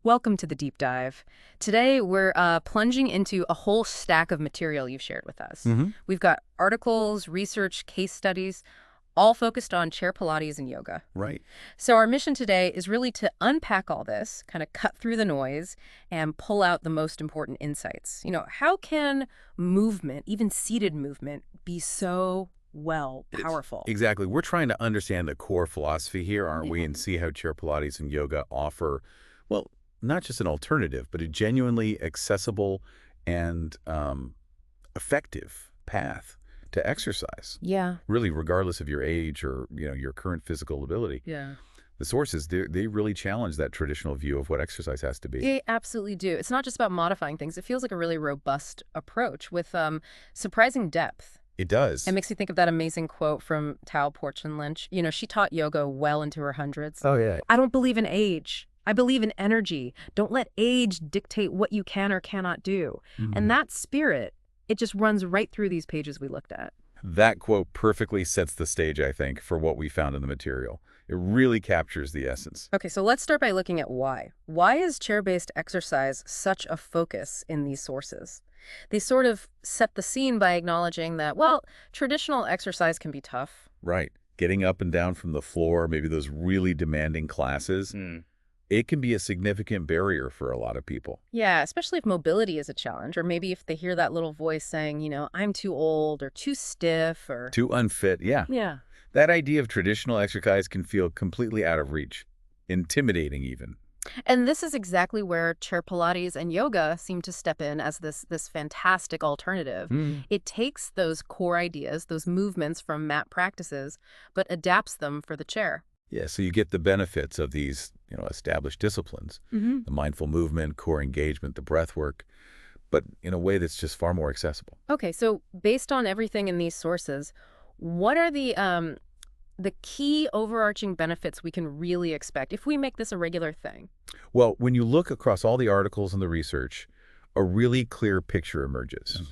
Welcome to the deep dive. Today, we're plunging into a whole stack of material you've shared with us. Hmm. We've got articles, research, case studies, all focused on Chair Pilates and yoga. Right. So our mission today is really to unpack all this, kind of cut through the noise, and pull out the most important insights. How can movement, even seated movement, be so, well, powerful? Exactly. We're trying to understand the core philosophy here, aren't we, Yeah. and see how Chair Pilates and yoga offer, well, not just an alternative, but a genuinely accessible and effective path to exercise, Yeah. really regardless of your age or, your current physical ability. Yeah. The sources, they really challenge that traditional view of what exercise has to be. They absolutely do. It's not just about modifying things. It feels like a really robust approach with surprising depth. It It does. makes me think of that amazing quote from Tao Porchin Lynch. She taught yoga well into her hundreds. Oh, yeah. I don't believe in age. I believe in energy. Don't let age dictate what you can or cannot do. And that spirit, it just runs right through these pages we looked at. That quote perfectly sets the stage, I think, for what we found in the material. It really captures the essence. Okay, so let's start by looking at why. Why is chair-based exercise such a focus in these sources? They sort of set the scene by acknowledging that, well, traditional exercise can be tough. Right. Getting up and down from the floor, maybe those really demanding classes, it can be a significant barrier for a lot of people. Yeah, especially if mobility is a challenge, or maybe if they hear that little voice saying, I'm too old or too stiff or... Too unfit, yeah. Yeah. That idea of traditional exercise can feel completely out of reach, intimidating even. And this is exactly where Chair Pilates and yoga seem to step in as this fantastic alternative. It takes those core ideas, those movements from mat practices, but adapts them for the chair. Yeah, so you get the benefits of these, established disciplines, Mm-hmm. the mindful movement, core engagement, the breath work, but in a way that's just far more accessible. Okay, so based on everything in these sources, what are the key overarching benefits we can really expect if we make this a regular thing? Well, when you look across all the articles and the research, a really clear picture emerges.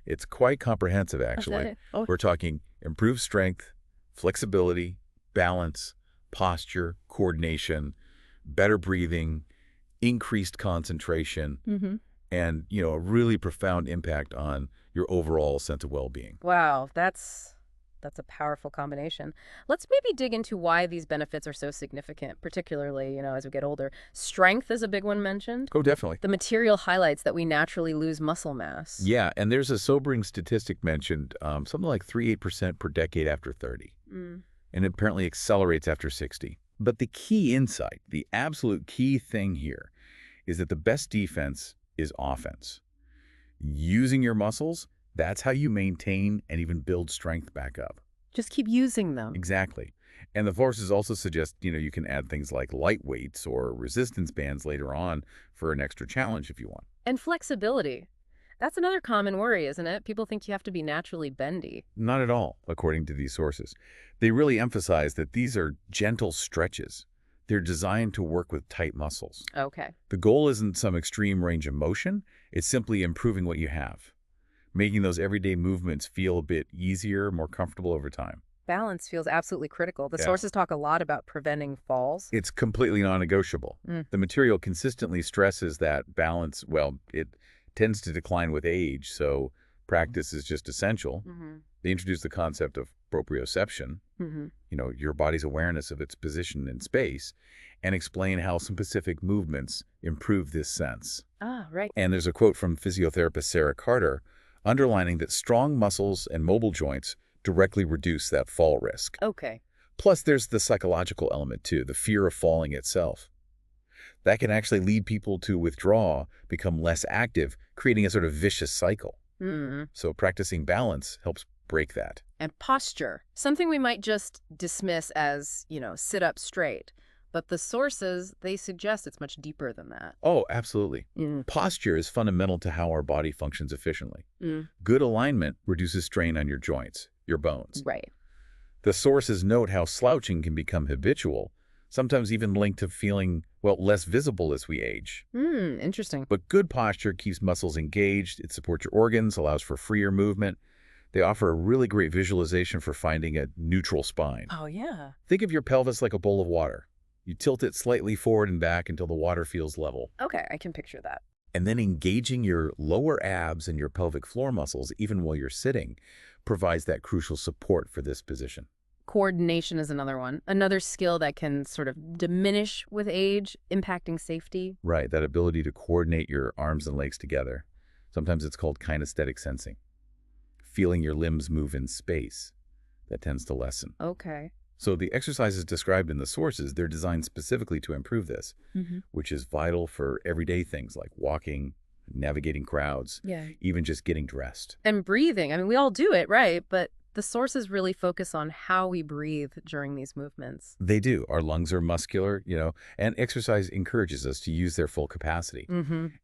It's quite comprehensive, actually. it? Oh. We're talking improved strength, flexibility, balance, posture, coordination, better breathing, increased concentration, Mm-hmm. and, a really profound impact on your overall sense of well-being. Wow, that's a powerful combination. Let's maybe dig into why these benefits are so significant, particularly, as we get older. Strength is a big one mentioned. Oh, definitely. The material highlights that we naturally lose muscle mass. Yeah, and there's a sobering statistic mentioned, something like 3-8% per decade after 30. Mm. And it apparently accelerates after 60. But the key insight, the absolute key thing here, is that the best defense is offense. Using your muscles, that's how you maintain and even build strength back up. Just keep using them. Exactly. And the forces also suggest, you can add things like light weights or resistance bands later on for an extra challenge if you want. And flexibility. That's another common worry, isn't it? People think you have to be naturally bendy. Not at all, according to these sources. They really emphasize that these are gentle stretches. They're designed to work with tight muscles. Okay. The goal isn't some extreme range of motion. It's simply improving what you have, making those everyday movements feel a bit easier, more comfortable over time. Balance feels absolutely critical. The Yeah. sources talk a lot about preventing falls. It's completely non-negotiable. Mm. The material consistently stresses that balance, well, it tends to decline with age, so practice is just essential. Mm-hmm. They introduce the concept of proprioception, Mm-hmm. your body's awareness of its position in space, and explain how some specific movements improve this sense. Ah, right. And there's a quote from physiotherapist Sarah Carter underlining that strong muscles and mobile joints directly reduce that fall risk. Okay. Plus, there's the psychological element, too, the fear of falling itself. That can actually lead people to withdraw, become less active, creating a sort of vicious cycle. Mm-hmm. So practicing balance helps break that. And posture, something we might just dismiss as, sit up straight. But the sources, they suggest it's much deeper than that. Oh, absolutely. Mm. Posture is fundamental to how our body functions efficiently. Mm. Good alignment reduces strain on your joints, your bones. Right. The sources note how slouching can become habitual, sometimes even linked to feeling, well, less visible as we age. Interesting. But good posture keeps muscles engaged, it supports your organs, allows for freer movement. They offer a really great visualization for finding a neutral spine. Oh, yeah. Think of your pelvis like a bowl of water. You tilt it slightly forward and back until the water feels level. Okay, I can picture that. And then engaging your lower abs and your pelvic floor muscles, even while you're sitting, provides that crucial support for this position. Coordination is another one. Another skill that can sort of diminish with age, impacting safety. Right, that ability to coordinate your arms and legs together. Sometimes it's called kinesthetic sensing. Feeling your limbs move in space. That tends to lessen. Okay. So the exercises described in the sources, they're designed specifically to improve this, which is vital for everyday things like walking, navigating crowds, Yeah. even just getting dressed. And breathing. I mean, we all do it, right? But the sources really focus on how we breathe during these movements. They do. Our lungs are muscular, and exercise encourages us to use their full capacity.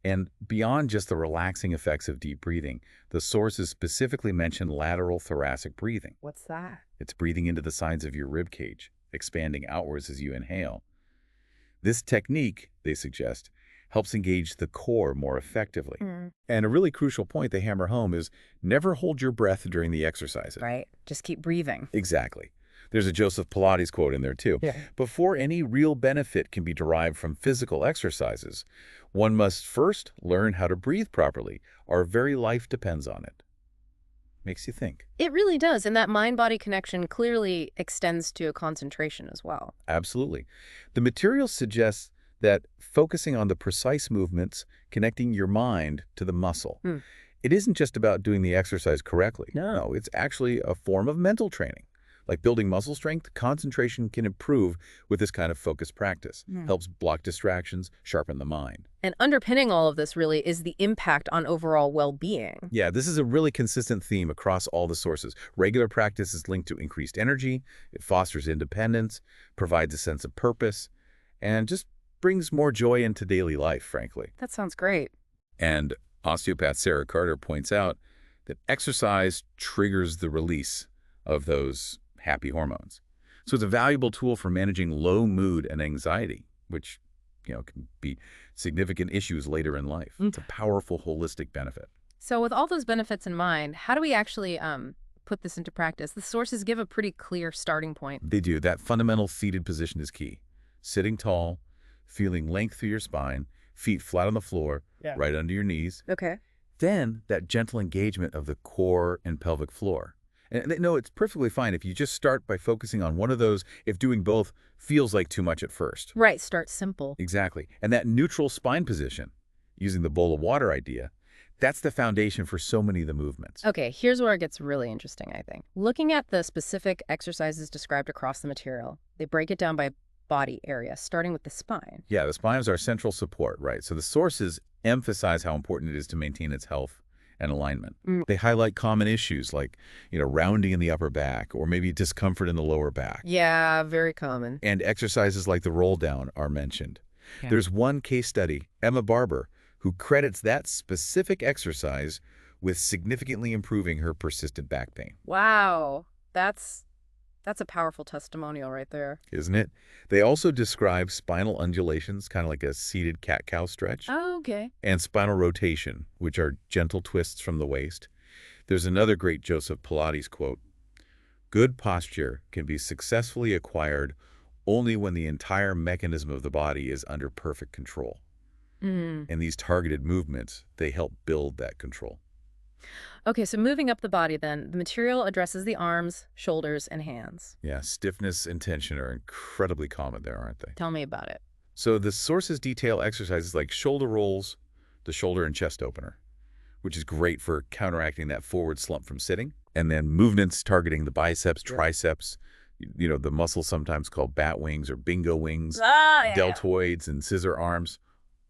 And beyond just the relaxing effects of deep breathing, the sources specifically mention lateral thoracic breathing. What's that? It's breathing into the sides of your rib cage, expanding outwards as you inhale. This technique, they suggest, helps engage the core more effectively. And a really crucial point they hammer home is never hold your breath during the exercises. Right. Just keep breathing. Exactly. There's a Joseph Pilates quote in there too. Yeah. Before any real benefit can be derived from physical exercises, one must first learn how to breathe properly. Our very life depends on it. Makes you think. It really does. And that mind-body connection clearly extends to concentration as well. Absolutely. The material suggests that focusing on the precise movements, connecting your mind to the muscle. It isn't just about doing the exercise correctly. No, it's actually a form of mental training. Like building muscle strength, concentration can improve with this kind of focused practice. Helps block distractions, sharpen the mind. And underpinning all of this really is the impact on overall well-being. Yeah, this is a really consistent theme across all the sources. Regular practice is linked to increased energy, it fosters independence, provides a sense of purpose, and just brings more joy into daily life, frankly. That sounds great. And osteopath Sarah Carter points out that exercise triggers the release of those happy hormones. So it's a valuable tool for managing low mood and anxiety, which, can be significant issues later in life. It's a powerful holistic benefit. So with all those benefits in mind, how do we actually put this into practice? The sources give a pretty clear starting point. They do. That fundamental seated position is key. Sitting tall, feeling length through your spine, feet flat on the floor, right under your knees. Okay. Then that gentle engagement of the core and pelvic floor. And no, it's perfectly fine if you just start by focusing on one of those, if doing both feels like too much at first. Right, start simple. Exactly. And that neutral spine position, using the bowl of water idea, that's the foundation for so many of the movements. Okay, here's where it gets really interesting, I think. Looking at the specific exercises described across the material, they break it down by body area, starting with the spine. Yeah, the spine is our central support, right? So the sources emphasize how important it is to maintain its health and alignment. They highlight common issues like, rounding in the upper back or maybe discomfort in the lower back. Yeah, very common. And exercises like the roll down are mentioned. There's one case study, Emma Barber, who credits that specific exercise with significantly improving her persistent back pain. Wow, that's a powerful testimonial right there. Isn't it? They also describe spinal undulations, kind of like a seated cat-cow stretch. Oh, okay. And spinal rotation, which are gentle twists from the waist. There's another great Joseph Pilates quote, "Good posture can be successfully acquired only when the entire mechanism of the body is under perfect control." And these targeted movements, they help build that control. Okay, so moving up the body then, the material addresses the arms, shoulders, and hands. Yeah, stiffness and tension are incredibly common there, aren't they? Tell me about it. So the sources detail exercises like shoulder rolls, the shoulder and chest opener, which is great for counteracting that forward slump from sitting. And then movements targeting the biceps, triceps, the muscles sometimes called bat wings or bingo wings, deltoids and scissor arms,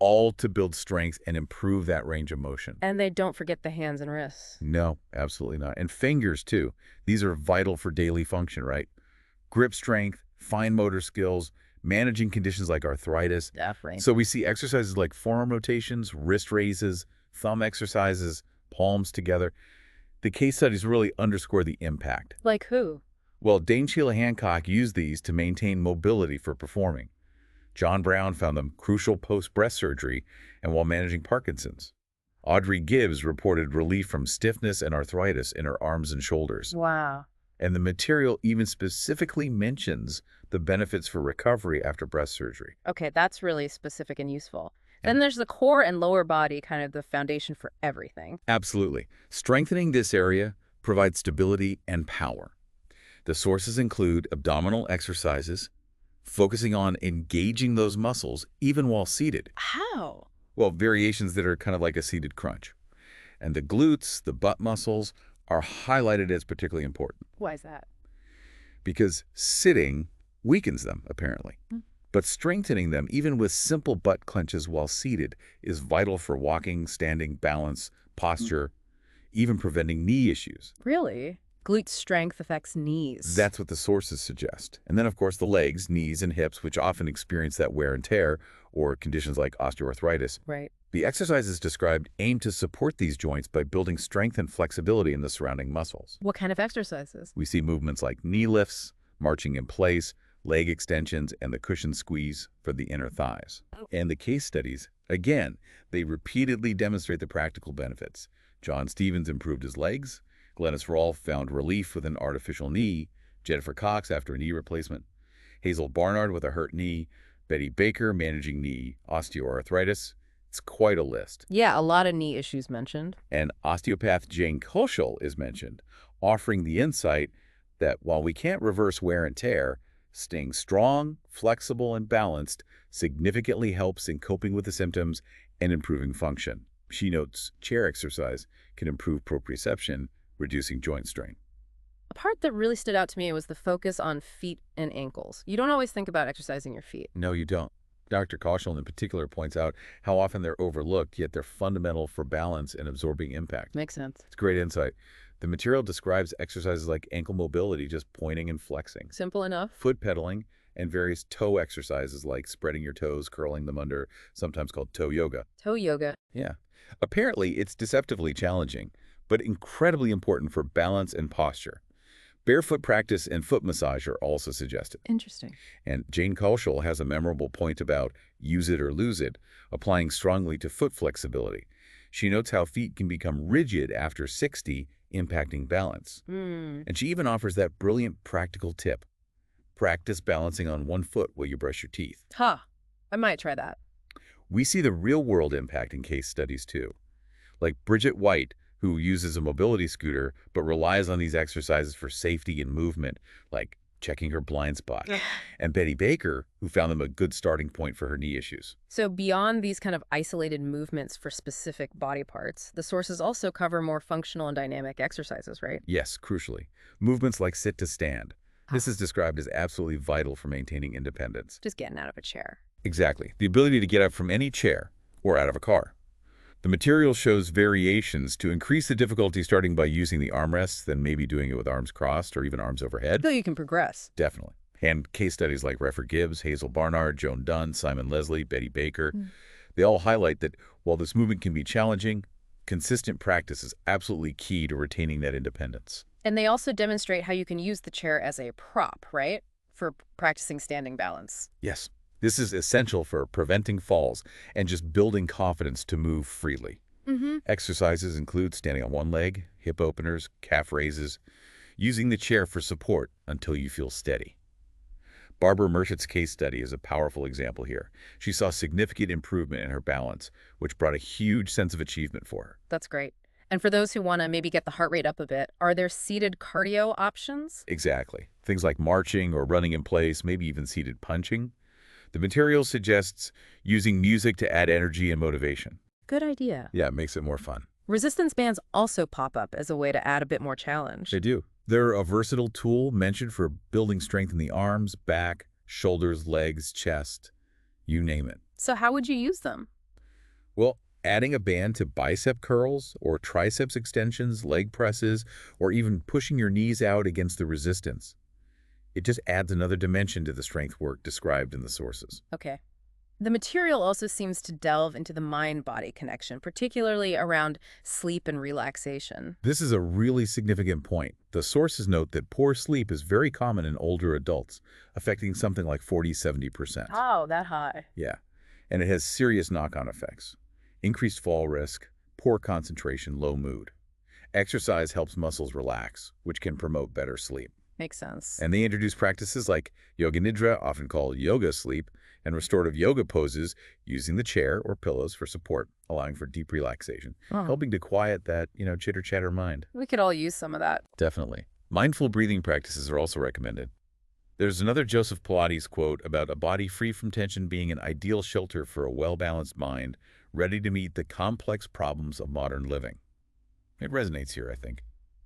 all to build strength and improve that range of motion. And they don't forget the hands and wrists. No, absolutely not. And fingers, too. These are vital for daily function, right? Grip strength, fine motor skills, managing conditions like arthritis. Definitely. So we see exercises like forearm rotations, wrist raises, thumb exercises, palms together. The case studies really underscore the impact. Like who? Well, Dame Sheila Hancock used these to maintain mobility for performing. John Brown found them crucial post-breast surgery and while managing Parkinson's. Audrey Gibbs reported relief from stiffness and arthritis in her arms and shoulders. Wow. And the material even specifically mentions the benefits for recovery after breast surgery. Okay, that's really specific and useful. Yeah. Then there's the core and lower body, kind of the foundation for everything. Absolutely. Strengthening this area provides stability and power. The sources include abdominal exercises, focusing on engaging those muscles even while seated. How? Well, variations that are kind of like a seated crunch. And the glutes, the butt muscles, are highlighted as particularly important Why is that? because sitting weakens them, apparently. Mm. But strengthening them, even with simple butt clenches while seated, is vital for walking, standing, balance, posture, even preventing knee issues. Really? Glute strength affects knees. That's what the sources suggest. And then, of course, the legs, knees, and hips, which often experience that wear and tear, or conditions like osteoarthritis. Right. The exercises described aim to support these joints by building strength and flexibility in the surrounding muscles. What kind of exercises? We see movements like knee lifts, marching in place, leg extensions, and the cushion squeeze for the inner thighs. And the case studies, again, they repeatedly demonstrate the practical benefits. John Stevens improved his legs. Glennis Rolfe found relief with an artificial knee. Jennifer Cox after a knee replacement. Hazel Barnard with a hurt knee. Betty Baker managing knee osteoarthritis. It's quite a list. Yeah, a lot of knee issues mentioned. And osteopath Jane Koschel is mentioned, offering the insight that while we can't reverse wear and tear, staying strong, flexible, and balanced significantly helps in coping with the symptoms and improving function. She notes chair exercise can improve proprioception, reducing joint strain. A part that really stood out to me was the focus on feet and ankles. You don't always think about exercising your feet. No, you don't. Dr. Koschel in particular points out how often they're overlooked, yet they're fundamental for balance and absorbing impact. Makes sense. It's great insight. The material describes exercises like ankle mobility, just pointing and flexing, Simple enough. foot pedaling, and various toe exercises like spreading your toes, curling them under, sometimes called toe yoga. Toe yoga. Yeah. Apparently, it's deceptively challenging, but incredibly important for balance and posture. Barefoot practice and foot massage are also suggested. Interesting. And Jane Koschel has a memorable point about use it or lose it, applying strongly to foot flexibility. She notes how feet can become rigid after 60, impacting balance. And she even offers that brilliant practical tip. Practice balancing on one foot while you brush your teeth. Huh. I might try that. We see the real-world impact in case studies too. Like Bridget White, who uses a mobility scooter but relies on these exercises for safety and movement, like checking her blind spot. And Betty Baker, who found them a good starting point for her knee issues. So beyond these kind of isolated movements for specific body parts, the sources also cover more functional and dynamic exercises, right? Yes, crucially, movements like sit to stand. This is described as absolutely vital for maintaining independence. Just getting out of a chair. Exactly, the ability to get up from any chair or out of a car. The material shows variations to increase the difficulty starting by using the armrests, then maybe doing it with arms crossed or even arms overhead. So you can progress. Definitely. And case studies like Reffer Gibbs, Hazel Barnard, Joan Dunn, Simon Leslie, Betty Baker, they all highlight that while this movement can be challenging, consistent practice is absolutely key to retaining that independence. And they also demonstrate how you can use the chair as a prop, right? For practicing standing balance. Yes, this is essential for preventing falls and just building confidence to move freely. Exercises include standing on one leg, hip openers, calf raises, using the chair for support until you feel steady. Barbara Merchett's case study is a powerful example here. She saw significant improvement in her balance, which brought a huge sense of achievement for her. That's great. And for those who want to maybe get the heart rate up a bit, are there seated cardio options? Exactly. Things like marching or running in place, maybe even seated punching. The material suggests using music to add energy and motivation. Good idea. Yeah, it makes it more fun. Resistance bands also pop up as a way to add a bit more challenge. They do. They're a versatile tool mentioned for building strength in the arms, back, shoulders, legs, chest, you name it. So how would you use them? Well, adding a band to bicep curls or triceps extensions, leg presses, or even pushing your knees out against the resistance. It just adds another dimension to the strength work described in the sources. Okay. The material also seems to delve into the mind-body connection, particularly around sleep and relaxation. This is a really significant point. The sources note that poor sleep is very common in older adults, affecting something like 40–70%. Oh, that high. Yeah, and it has serious knock-on effects. Increased fall risk, poor concentration, low mood. Exercise helps muscles relax, which can promote better sleep. Makes sense. And they introduce practices like yoga nidra, often called yoga sleep, and restorative yoga poses using the chair or pillows for support, allowing for deep relaxation, Oh, helping to quiet that, chitter-chatter mind. we could all use some of that. Definitely. Mindful breathing practices are also recommended. There's another Joseph Pilates quote about a body free from tension being an ideal shelter for a well-balanced mind, ready to meet the complex problems of modern living. It resonates here, I think.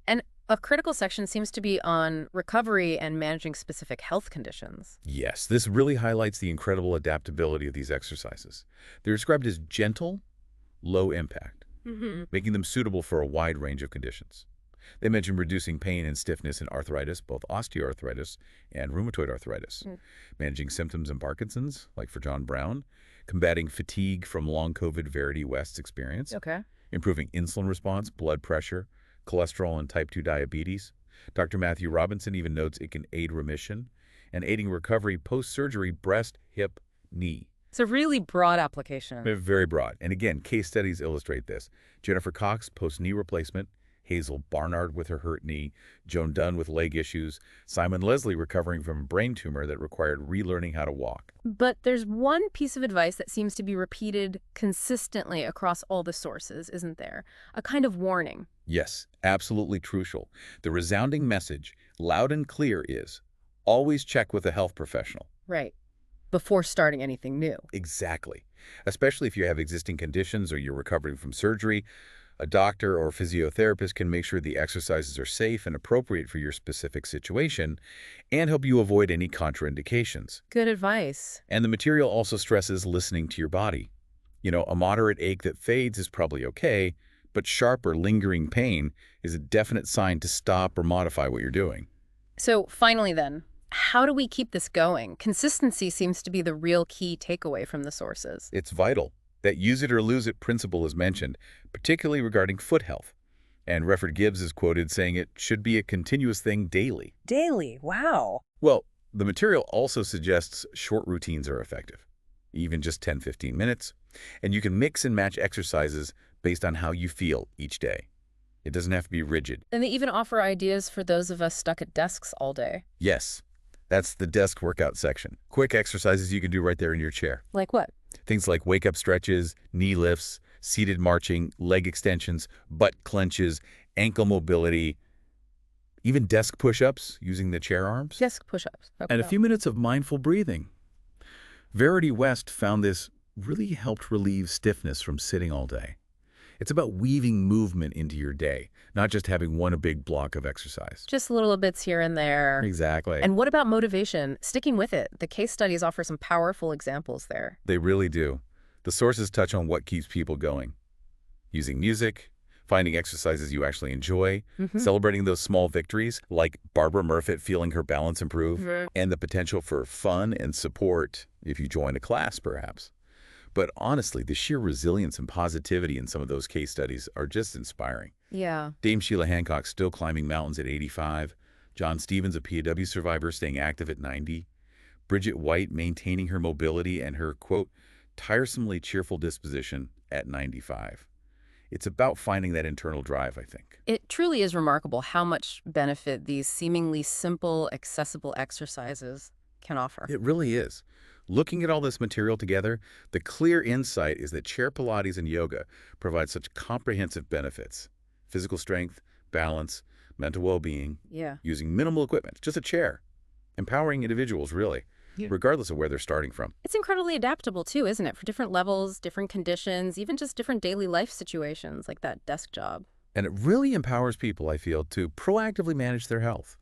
And a critical section seems to be on recovery and managing specific health conditions. Yes, this really highlights the incredible adaptability of these exercises. They're described as gentle, low impact, making them suitable for a wide range of conditions. They mention reducing pain and stiffness in arthritis, both osteoarthritis and rheumatoid arthritis, managing symptoms in Parkinson's, like for John Brown, combating fatigue from long COVID Verity West's experience, Okay. improving insulin response, blood pressure, cholesterol, and type 2 diabetes. Dr. Matthew Robinson even notes it can aid remission and aiding recovery post-surgery breast, hip, knee. It's a really broad application. They're very broad. And again, case studies illustrate this. Jennifer Cox, post-knee replacement. Hazel Barnard with her hurt knee. Joan Dunn with leg issues. Simon Leslie recovering from a brain tumor that required relearning how to walk. But there's one piece of advice that seems to be repeated consistently across all the sources, isn't there? A kind of warning. Yes, absolutely crucial. The resounding message, loud and clear, is always check with a health professional. Right. Before starting anything new. Exactly. Especially if you have existing conditions or you're recovering from surgery, a doctor or physiotherapist can make sure the exercises are safe and appropriate for your specific situation and help you avoid any contraindications. Good advice. And the material also stresses listening to your body. A moderate ache that fades is probably okay, but sharp or lingering pain is a definite sign to stop or modify what you're doing. So finally then, how do we keep this going? Consistency seems to be the real key takeaway from the sources. It's vital. That use it or lose it principle is mentioned, particularly regarding foot health. And Refford Gibbs is quoted saying it should be a continuous thing daily. Daily? Wow. Well, the material also suggests short routines are effective, even just 10-15 minutes, and you can mix and match exercises based on how you feel each day. It doesn't have to be rigid. And they even offer ideas for those of us stuck at desks all day. Yes, that's the desk workout section. Quick exercises you can do right there in your chair. Like what? Things like wake-up stretches, knee lifts, seated marching, leg extensions, butt clenches, ankle mobility, even desk push-ups using the chair arms. Desk push-ups. And a few minutes of mindful breathing. Verity West found this really helped relieve stiffness from sitting all day. It's about weaving movement into your day, not just having one big block of exercise. Just little bits here and there. Exactly. And what about motivation? Sticking with it. The case studies offer some powerful examples there. They really do. The sources touch on what keeps people going. Using music, finding exercises you actually enjoy, celebrating those small victories, like Barbara Murfitt feeling her balance improve, and the potential for fun and support if you join a class, perhaps. But honestly, the sheer resilience and positivity in some of those case studies are just inspiring. Yeah. Dame Sheila Hancock still climbing mountains at 85. John Stevens, a PAW survivor, staying active at 90. Bridget White maintaining her mobility and her, quote, tiresomely cheerful disposition at 95. It's about finding that internal drive, I think. It truly is remarkable how much benefit these seemingly simple, accessible exercises can offer. It really is. Looking at all this material together, the clear insight is that Chair Pilates and Yoga provide such comprehensive benefits. Physical strength, balance, mental well-being, Yeah. using minimal equipment, just a chair. Empowering individuals, really, regardless of where they're starting from. It's incredibly adaptable, too, isn't it? For different levels, different conditions, even just different daily life situations like that desk job. And it really empowers people, I feel, to proactively manage their health,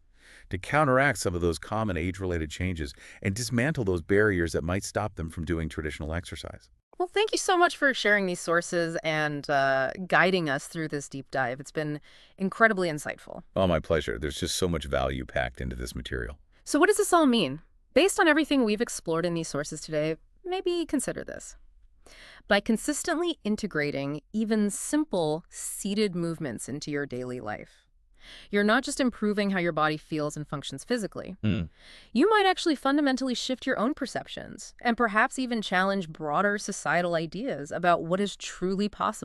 to counteract some of those common age-related changes and dismantle those barriers that might stop them from doing traditional exercise. Well, thank you so much for sharing these sources and guiding us through this deep dive. It's been incredibly insightful. Oh, my pleasure. There's just so much value packed into this material. So what does this all mean? Based on everything we've explored in these sources today, maybe consider this. By consistently integrating even simple seated movements into your daily life, you're not just improving how your body feels and functions physically. You might actually fundamentally shift your own perceptions and perhaps even challenge broader societal ideas about what is truly possible.